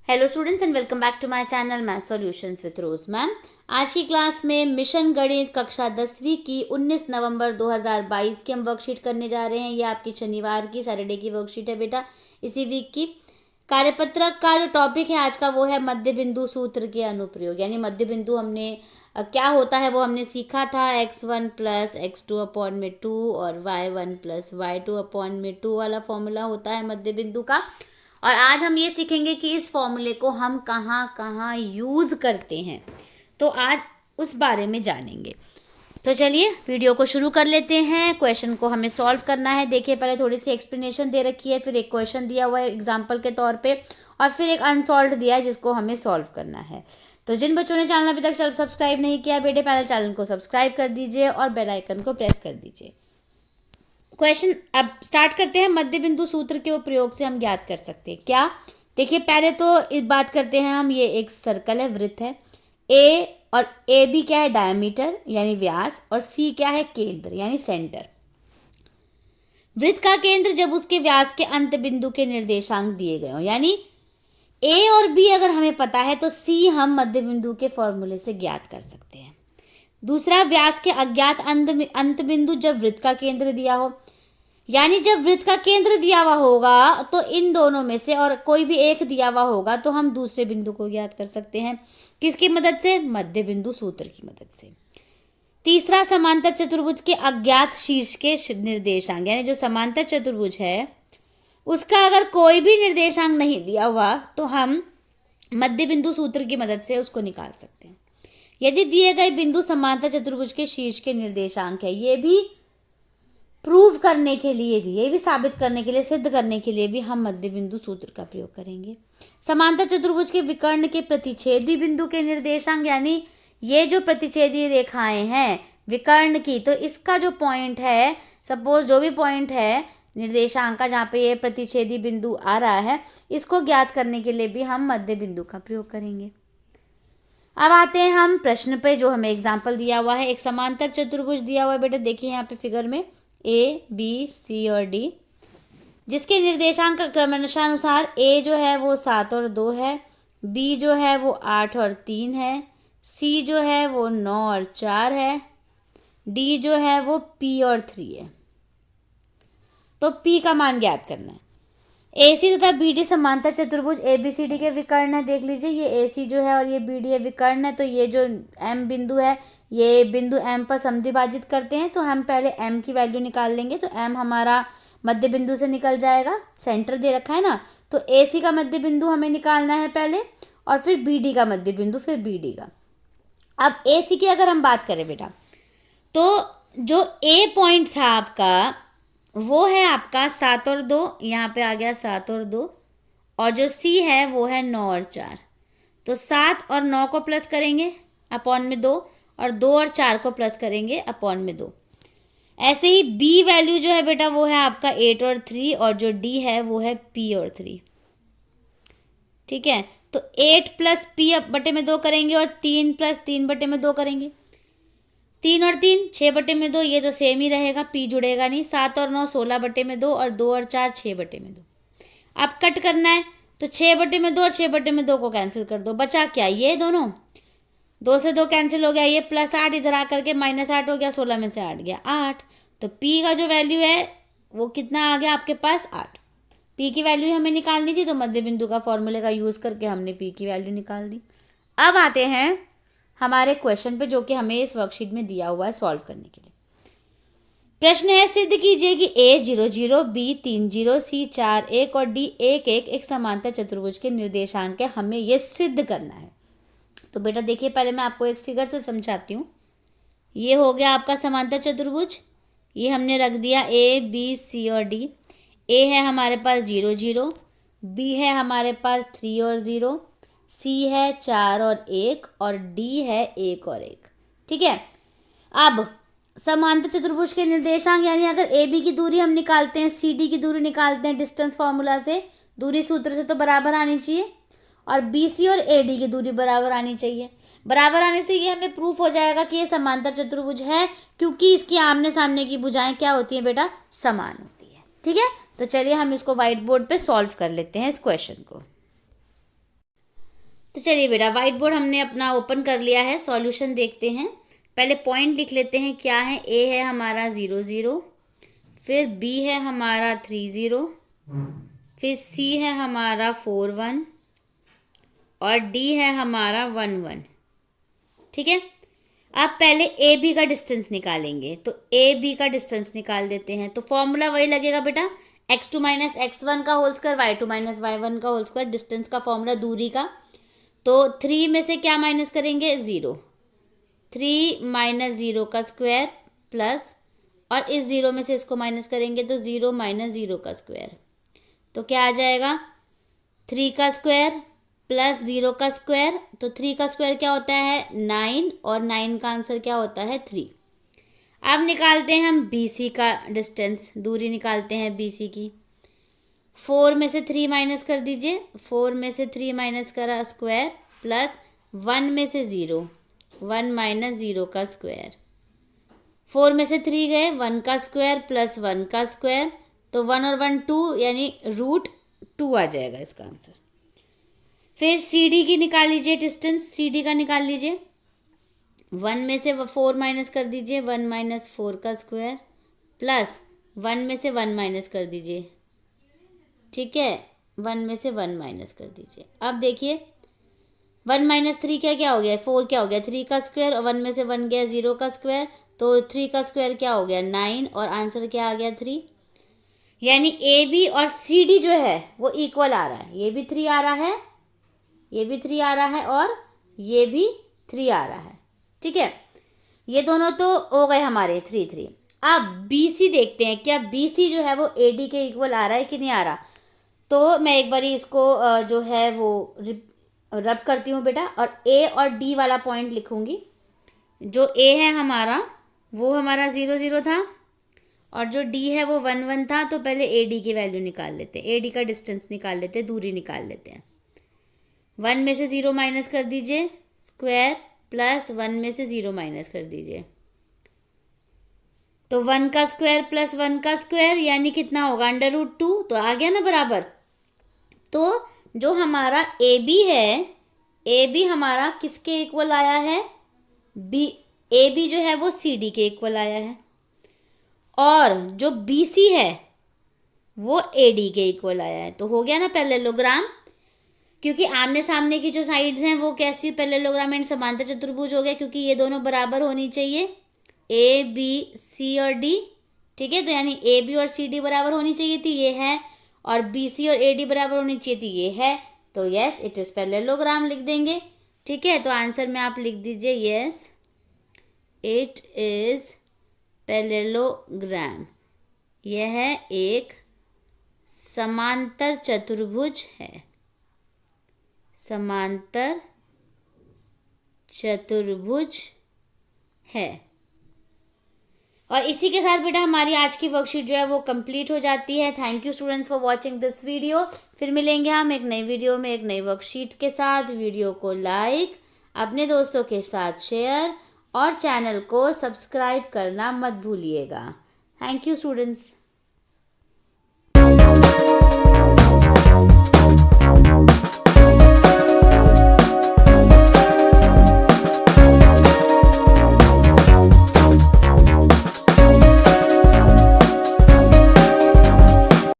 Hello students and welcome back to my channel math solutions with Rose ma'am. आज की class में mission गणित कक्षा 10वीं की 19 नवंबर 2022 की हम वर्कशीट करने जा रहे हैं। ये आपकी शनिवार की सैटरडे की वर्कशीट है बेटा। इसी वीक की कार्यपत्रक का जो टॉपिक है आज का वो है मध्य बिंदु सूत्र के अनुप्रयोग। यानी मध्य बिंदु हमने क्या होता है वो हमने सीखा था। x1 प्लस x2 अपॉन में 2 और y1 प्लस y2 अपॉन में 2 वाला फॉर्मूला होता है मध्य बिंदु का। और आज हम ये सीखेंगे कि इस फॉर्मूले को हम कहाँ कहाँ यूज़ करते हैं, तो आज उस बारे में जानेंगे। तो चलिए वीडियो को शुरू कर लेते हैं। क्वेश्चन को हमें सॉल्व करना है। देखिए पहले थोड़ी सी एक्सप्लेनेशन दे रखी है, फिर एक क्वेश्चन दिया हुआ है एग्जाम्पल के तौर पे, और फिर एक अनसॉल्व दिया है जिसको हमें सॉल्व करना है। तो जिन बच्चों ने चैनल अभी तक सब्सक्राइब नहीं किया बेटे, पहले चैनल को सब्सक्राइब कर दीजिए और बेल आइकन को प्रेस कर दीजिए। क्वेश्चन अब स्टार्ट करते हैं। मध्य बिंदु सूत्र के प्रयोग से हम ज्ञात कर सकते हैं क्या। देखिए पहले तो इस बात करते हैं हम, ये एक सर्कल है, वृत्त है। ए और ए बी क्या है, डायमीटर यानी व्यास, और सी क्या है, केंद्र यानी सेंटर। वृत्त का केंद्र जब उसके व्यास के अंत बिंदु के निर्देशांक दिए गए हो, यानी ए और बी अगर हमें पता है तो सी हम मध्य बिंदु के फॉर्मूले से ज्ञात कर सकते हैं। दूसरा, व्यास के अज्ञात अंत बिंदु जब वृत्त का केंद्र दिया हो, यानी जब वृत्त का केंद्र दिया हुआ होगा तो इन दोनों में से और कोई भी एक दिया हुआ होगा तो हम दूसरे बिंदु को ज्ञात कर सकते हैं। किसकी मदद से, मध्य बिंदु सूत्र की मदद से। तीसरा, समांतर चतुर्भुज के अज्ञात शीर्ष के निर्देशांक, यानी जो समांतर चतुर्भुज है उसका अगर कोई भी निर्देशांक नहीं दिया हुआ तो हम मध्य बिंदु सूत्र की मदद से उसको निकाल सकते हैं। यदि दिए गए बिंदु समांतर चतुर्भुज के शीर्ष के निर्देशांक है, ये भी प्रूव करने के लिए भी, ये भी साबित करने के लिए, सिद्ध करने के लिए भी हम मध्य बिंदु सूत्र का प्रयोग करेंगे। समांतर चतुर्भुज के विकर्ण के प्रतिच्छेदी बिंदु के निर्देशांक, यानी ये जो प्रतिच्छेदी रेखाएं हैं विकर्ण की, तो इसका जो पॉइंट है, सपोज जो भी पॉइंट है निर्देशांक का जहाँ पे ये प्रतिच्छेदी बिंदु आ रहा है, इसको ज्ञात करने के लिए भी हम मध्य बिंदु का प्रयोग करेंगे। अब आते हैं हम प्रश्न पे, जो हमें एग्जाम्पल दिया हुआ है। एक समांतर चतुर्भुज दिया हुआ है बेटा, देखिए यहाँ पे फिगर में ए बी सी और डी, जिसके निर्देशांक क्रमानुसार ए जो है वो 7 और 2 है, बी जो है वो 8 और 3 है, सी जो है वो 9 और 4 है, डी जो है वो पी और 3 है। तो पी का मान ज्ञात करना है। AC तथा BD समांतर चतुर्भुज ABCD के विकर्ण है। देख लीजिए ये AC जो है और ये BD है, विकर्ण है। तो ये जो M बिंदु है, ये बिंदु M पर समद्विभाजित करते हैं, तो हम पहले M की वैल्यू निकाल लेंगे। तो M हमारा मध्य बिंदु से निकल जाएगा, सेंटर दे रखा है ना। तो AC का मध्य बिंदु हमें निकालना है पहले, और फिर BD का मध्य बिंदु, फिर BD का। अब AC की अगर हम बात करें बेटा, तो जो A पॉइंट था आपका वो है आपका 7 और 2, यहाँ पे आ गया 7 और 2, और जो सी है वो है 9 और 4। तो 7 और 9 को प्लस करेंगे अपॉन में 2, और 2 और 4 को प्लस करेंगे अपॉन में 2। ऐसे ही बी वैल्यू जो है बेटा वो है आपका 8 और 3, और जो डी है वो है पी और 3। ठीक है, तो 8 प्लस पी बटे में 2 करेंगे, और 3 प्लस 3 बटे में 2 करेंगे। 3 और 3 6 बटे में 2, ये तो सेम ही रहेगा, पी जुड़ेगा नहीं। 7 और 9 16 बटे में 2, और 2 और 4 6 बटे में 2। अब कट करना है, तो 6 बटे में 2 और 6 बटे में 2 को कैंसिल कर दो, बचा क्या, ये दोनों, 2 से 2 कैंसिल हो गया, ये प्लस 8 इधर आकर के माइनस 8 हो गया, 16 में से 8 गया 8। तो पी का जो वैल्यू है वो कितना आ गया आपके पास, 8। पी की वैल्यू हमें निकालनी थी, तो मध्य बिंदु का फॉर्मूले का यूज़ करके हमने पी की वैल्यू निकाल दी। अब आते हैं हमारे क्वेश्चन पे, जो कि हमें इस वर्कशीट में दिया हुआ है सॉल्व करने के लिए। प्रश्न है, सिद्ध कीजिए कि A 0 0, B 3 0, C 4 1 और D 1 1 एक समांतर चतुर्भुज के निर्देशांक है। हमें ये सिद्ध करना है। तो बेटा देखिए पहले मैं आपको एक फिगर से समझाती हूँ। ये हो गया आपका समांतर चतुर्भुज, ये हमने रख दिया A B C और D। A है हमारे पास 0 0, B है हमारे पास 3 और 0, C है 4 और 1, और D है 1 और 1। ठीक है, अब समांतर चतुर्भुज के निर्देशांक, यानी अगर AB की दूरी हम निकालते हैं, CD की दूरी निकालते हैं डिस्टेंस फार्मूला से, दूरी सूत्र से, तो बराबर आनी चाहिए, और BC और AD की दूरी बराबर आनी चाहिए। बराबर आने से ये हमें प्रूफ हो जाएगा कि ये समांतर चतुर्भुज है, क्योंकि इसकी आमने सामने की भुजाएं क्या होती हैं बेटा, समान होती है। ठीक है, तो चलिए हम इसको व्हाइट बोर्ड पे सॉल्व कर लेते हैं इस क्वेश्चन को। तो चलिए बेटा, व्हाइट बोर्ड हमने अपना ओपन कर लिया है। सॉल्यूशन देखते हैं। पहले पॉइंट लिख लेते हैं। क्या है? ए है हमारा 0 0, फिर बी है हमारा 3 0, फिर सी है हमारा 4 1 और डी है हमारा 1 1। ठीक है। अब पहले ए बी का डिस्टेंस निकालेंगे, तो ए बी का डिस्टेंस निकाल देते हैं। तो फॉर्मूला वही लगेगा बेटा, x2 माइनस x1 का whole square, y2 minus y1 का होल स्क्वायर, डिस्टेंस का फॉर्मूला दूरी का। तो 3 में से क्या माइनस करेंगे? 0। 3 माइनस 0 का स्क्वायर प्लस, और इस 0 में से इसको माइनस करेंगे तो 0 माइनस 0 का स्क्वायर। तो क्या आ जाएगा? 3 का स्क्वायर प्लस 0 का स्क्वायर। तो 3 का स्क्वायर क्या होता है? 9, और 9 का आंसर क्या होता है? 3। अब निकालते हैं हम BC का डिस्टेंस, दूरी निकालते हैं BC की। 4 में से 3 माइनस कर दीजिए। 4 में से 3 माइनस करा स्क्वायर प्लस 1 में से 0, 1 माइनस 0 का स्क्वायर। 4 में से 3 गए, 1 का स्क्वायर प्लस 1 का स्क्वायर, तो 1 और 1 2, यानी √2 आ जाएगा इसका आंसर। फिर CD की निकाल लीजिए डिस्टेंस, CD का निकाल लीजिए। 1 में से 4 माइनस कर दीजिए, 1 माइनस 4 का स्क्वायर प्लस 1 में से 1 माइनस कर दीजिए। ठीक है, 1 में से 1 माइनस कर दीजिए। अब देखिए 1 माइनस 3 क्या हो गया? 4 क्या हो गया? 3 का स्क्वायर, और 1 में से 1 गया 0 का स्क्वायर, तो 3 का स्क्वायर क्या हो गया? 9, और आंसर क्या आ गया? 3। यानी AB और CD जो है वो इक्वल आ रहा है। ये भी 3 आ रहा है, ये भी 3 आ रहा है, और ये भी 3 आ रहा है। ठीक है, ये दोनों तो हो गए हमारे 3 3। अब BC देखते हैं, क्या BC जो है वो AD के इक्वल आ रहा है कि नहीं आ रहा। तो मैं एक बारी इसको जो है वो रब करती हूँ बेटा, और A और D वाला पॉइंट लिखूँगी। जो A है हमारा वो हमारा 0 0 था, और जो D है वो 1 1 था। तो पहले AD की वैल्यू निकाल लेते हैं, AD का डिस्टेंस निकाल लेते हैं, दूरी निकाल लेते हैं। 1 में से 0 माइनस कर दीजिए स्क्वायर प्लस 1 में से 0 माइनस कर दीजिए, तो 1 का स्क्वायर प्लस 1 का स्क्वायर, यानी कितना होगा? √2। तो आ गया ना बराबर। तो जो हमारा AB है, AB हमारा किसके इक्वल आया है? AB जो है वो CD के इक्वल आया है, और जो BC है वो AD के इक्वल आया है। तो हो गया ना पैरेललोग्राम, क्योंकि आमने सामने की जो साइड्स हैं वो कैसी? पैरेललोग्राम एंड समांतर चतुर्भुज हो गया, क्योंकि ये दोनों बराबर होनी चाहिए, ABC और D। ठीक है, तो यानी AB और CD बराबर होनी चाहिए थी, ये है, और BC और AD बराबर होनी चाहिए थी, ये है। तो यस, इट इज़ पैरेललोग्राम लिख देंगे। ठीक है, तो आंसर में आप लिख दीजिए यस, इट इज़ पैरेललोग्राम। यह एक समांतर चतुर्भुज है, समांतर चतुर्भुज है। और इसी के साथ बेटा हमारी आज की वर्कशीट जो है वो कंप्लीट हो जाती है। Thank you students for watching this video. फिर मिलेंगे हम एक नई वीडियो में एक नई वर्कशीट के साथ। वीडियो को लाइक, अपने दोस्तों के साथ शेयर, और चैनल को सब्सक्राइब करना मत भूलिएगा। Thank you students.